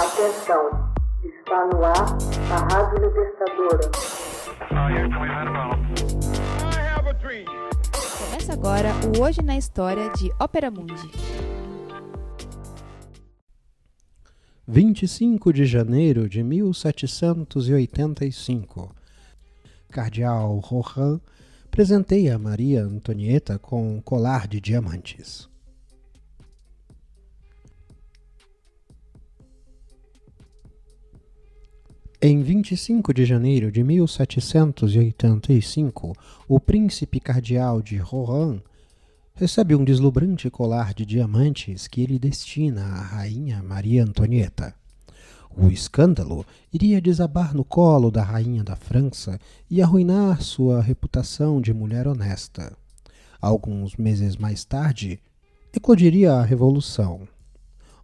Atenção, está no ar a Rádio Libertadora. Começa agora o Hoje na História de Ópera Mundi. 25 de janeiro de 1785. Cardeal Rohan presenteia Maria Antonieta com um colar de diamantes. Em 25 de janeiro de 1785, o príncipe cardeal de Rohan recebe um deslumbrante colar de diamantes que ele destina à rainha Maria Antonieta. O escândalo iria desabar no colo da rainha da França e arruinar sua reputação de mulher honesta. Alguns meses mais tarde, eclodiria a Revolução.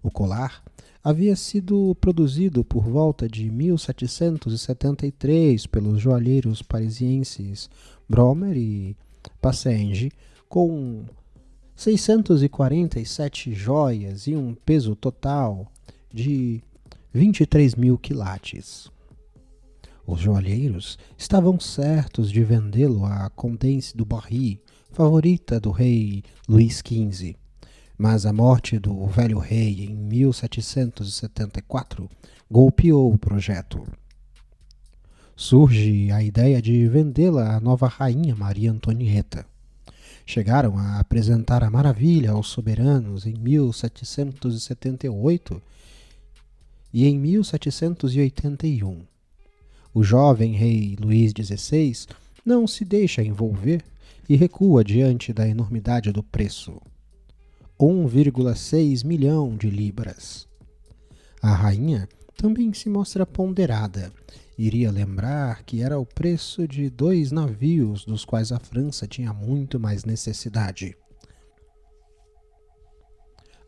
O colar havia sido produzido por volta de 1773 pelos joalheiros parisienses Bromer e Passenge, com 647 joias e um peso total de 23 mil quilates. Os joalheiros estavam certos de vendê-lo à Comtesse du Barry, favorita do rei Luís XV. Mas a morte do velho rei em 1774 golpeou o projeto. Surge a ideia de vendê-la à nova rainha Maria Antonieta. Chegaram a apresentar a maravilha aos soberanos em 1778 e em 1781. O jovem rei Luís XVI não se deixa envolver e recua diante da enormidade do preço. 1,6 milhão de libras. A rainha também se mostra ponderada. Iria lembrar que era o preço de 2 navios dos quais a França tinha muito mais necessidade.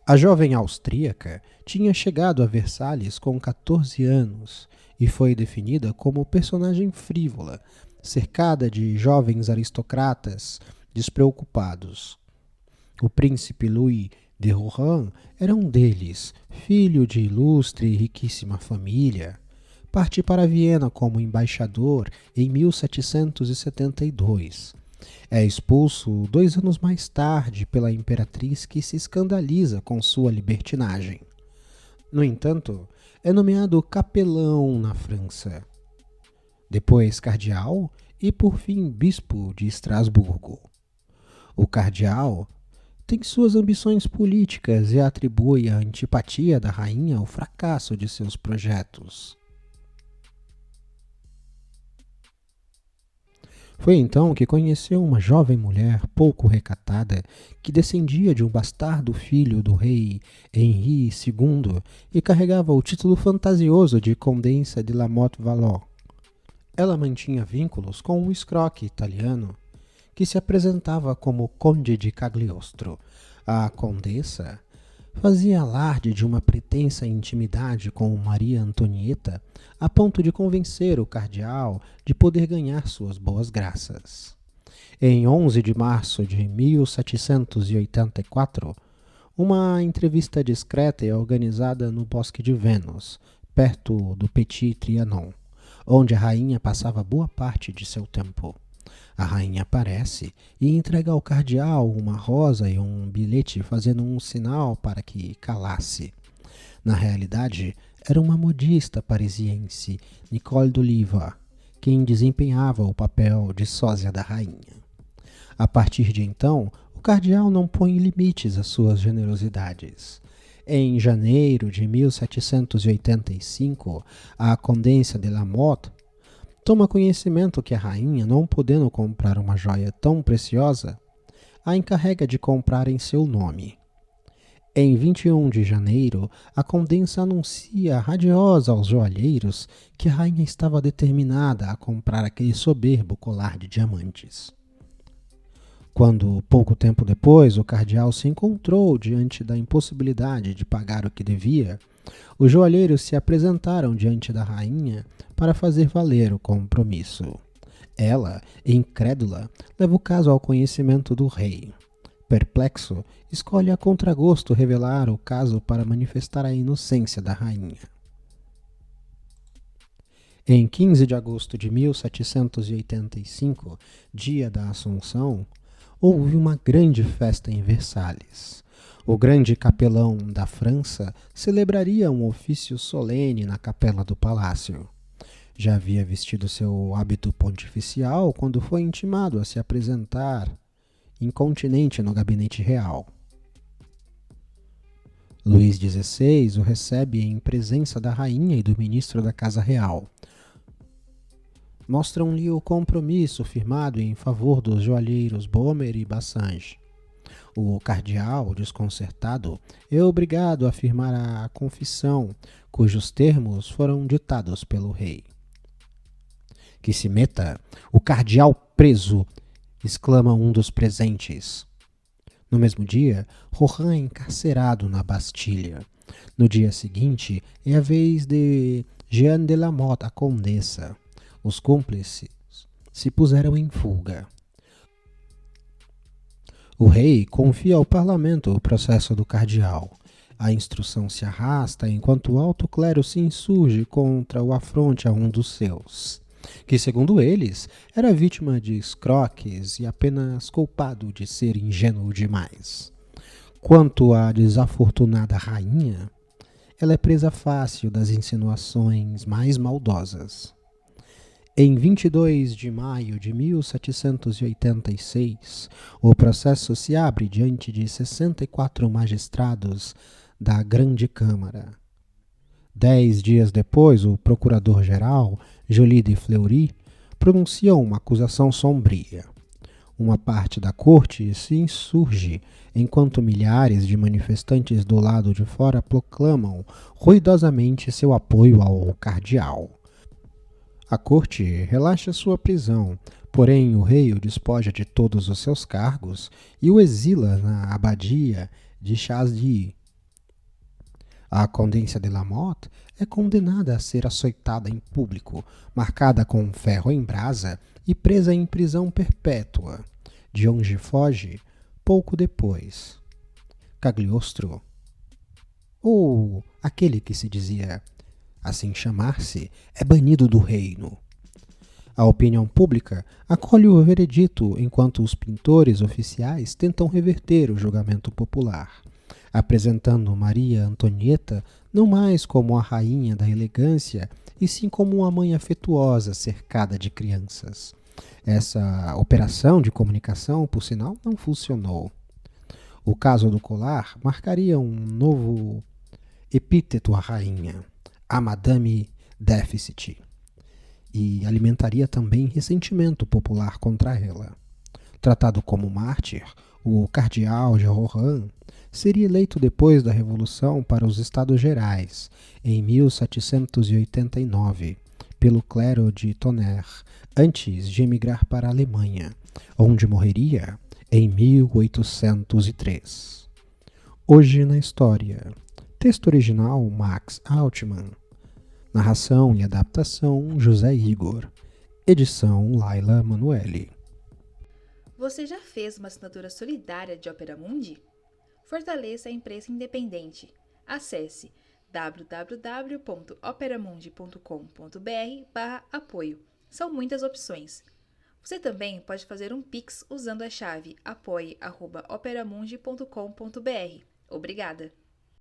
A jovem austríaca tinha chegado a Versalhes com 14 anos e foi definida como personagem frívola, cercada de jovens aristocratas despreocupados. O príncipe Louis de Rohan era um deles, filho de ilustre e riquíssima família. Parte para Viena como embaixador em 1772. É expulso 2 anos mais tarde pela imperatriz, que se escandaliza com sua libertinagem. No entanto, é nomeado capelão na França. Depois cardeal e por fim bispo de Estrasburgo. O cardeal tem suas ambições políticas e atribui a antipatia da rainha ao fracasso de seus projetos. Foi então que conheceu uma jovem mulher pouco recatada que descendia de um bastardo filho do rei Henri II e carregava o título fantasioso de Condessa de Lamotte-Vallée. Ela mantinha vínculos com um escroque italiano que se apresentava como Conde de Cagliostro. A condessa fazia alarde de uma pretensa intimidade com Maria Antonieta, a ponto de convencer o cardeal de poder ganhar suas boas graças. Em 11 de março de 1784, uma entrevista discreta é organizada no Bosque de Vênus, perto do Petit Trianon, onde a rainha passava boa parte de seu tempo. A rainha aparece e entrega ao cardeal uma rosa e um bilhete fazendo um sinal para que calasse. Na realidade, era uma modista parisiense, Nicole d'Oliva, quem desempenhava o papel de sósia da rainha. A partir de então, o cardeal não põe limites às suas generosidades. Em janeiro de 1785, a Condessa de Lamotte toma conhecimento que a rainha, não podendo comprar uma joia tão preciosa, a encarrega de comprar em seu nome. Em 21 de janeiro, a condessa anuncia radiosa aos joalheiros que a rainha estava determinada a comprar aquele soberbo colar de diamantes. Quando, pouco tempo depois, o cardeal se encontrou diante da impossibilidade de pagar o que devia, os joalheiros se apresentaram diante da rainha para fazer valer o compromisso. Ela, incrédula, leva o caso ao conhecimento do rei. Perplexo, escolhe a contragosto revelar o caso para manifestar a inocência da rainha. Em 15 de agosto de 1785, dia da Assunção, houve uma grande festa em Versalhes. O grande capelão da França celebraria um ofício solene na capela do palácio. Já havia vestido seu hábito pontificial quando foi intimado a se apresentar incontinente no gabinete real. Luís XVI o recebe em presença da rainha e do ministro da Casa Real. Mostram-lhe o compromisso firmado em favor dos joalheiros Bomer e Bassange. O cardeal, desconcertado, é obrigado a firmar a confissão, cujos termos foram ditados pelo rei. Que se meta, o cardeal preso! Exclama um dos presentes. No mesmo dia, Rohan é encarcerado na Bastilha. No dia seguinte, é a vez de Jeanne de la Motte, a condessa. Os cúmplices se puseram em fuga. O rei confia ao parlamento o processo do cardeal. A instrução se arrasta enquanto o alto clero se insurge contra o afronte a um dos seus, que, segundo eles, era vítima de escroques e apenas culpado de ser ingênuo demais. Quanto à desafortunada rainha, ela é presa fácil das insinuações mais maldosas. Em 22 de maio de 1786, o processo se abre diante de 64 magistrados da Grande Câmara. 10 dias depois, o procurador-geral, Joly de Fleury, pronunciou uma acusação sombria. Uma parte da corte se insurge, enquanto milhares de manifestantes do lado de fora proclamam ruidosamente seu apoio ao cardeal. A corte relaxa sua prisão, porém o rei o despoja de todos os seus cargos e o exila na abadia de Chasdy. A Condessa de la Motte é condenada a ser açoitada em público, marcada com ferro em brasa e presa em prisão perpétua, de onde foge pouco depois. Cagliostro, ou aquele que se dizia assim chamar-se, é banido do reino. A opinião pública acolhe o veredito enquanto os pintores oficiais tentam reverter o julgamento popular, apresentando Maria Antonieta não mais como a rainha da elegância, e sim como uma mãe afetuosa cercada de crianças. Essa operação de comunicação, por sinal, não funcionou. O caso do colar marcaria um novo epíteto à rainha, a Madame Déficit, e alimentaria também ressentimento popular contra ela. Tratado como mártir, o cardeal de Rohan seria eleito depois da Revolução para os Estados Gerais, em 1789, pelo clero de Tonnerre, antes de emigrar para a Alemanha, onde morreria em 1803. Hoje na História. Texto original Max Altman. Narração e adaptação José Igor. Edição Laila Manuelle. Você já fez uma assinatura solidária de Opera Mundi? Fortaleça a imprensa independente. Acesse www.operamundi.com.br/apoio. São muitas opções. Você também pode fazer um Pix usando a chave apoie@operamundi.com.br. Obrigada!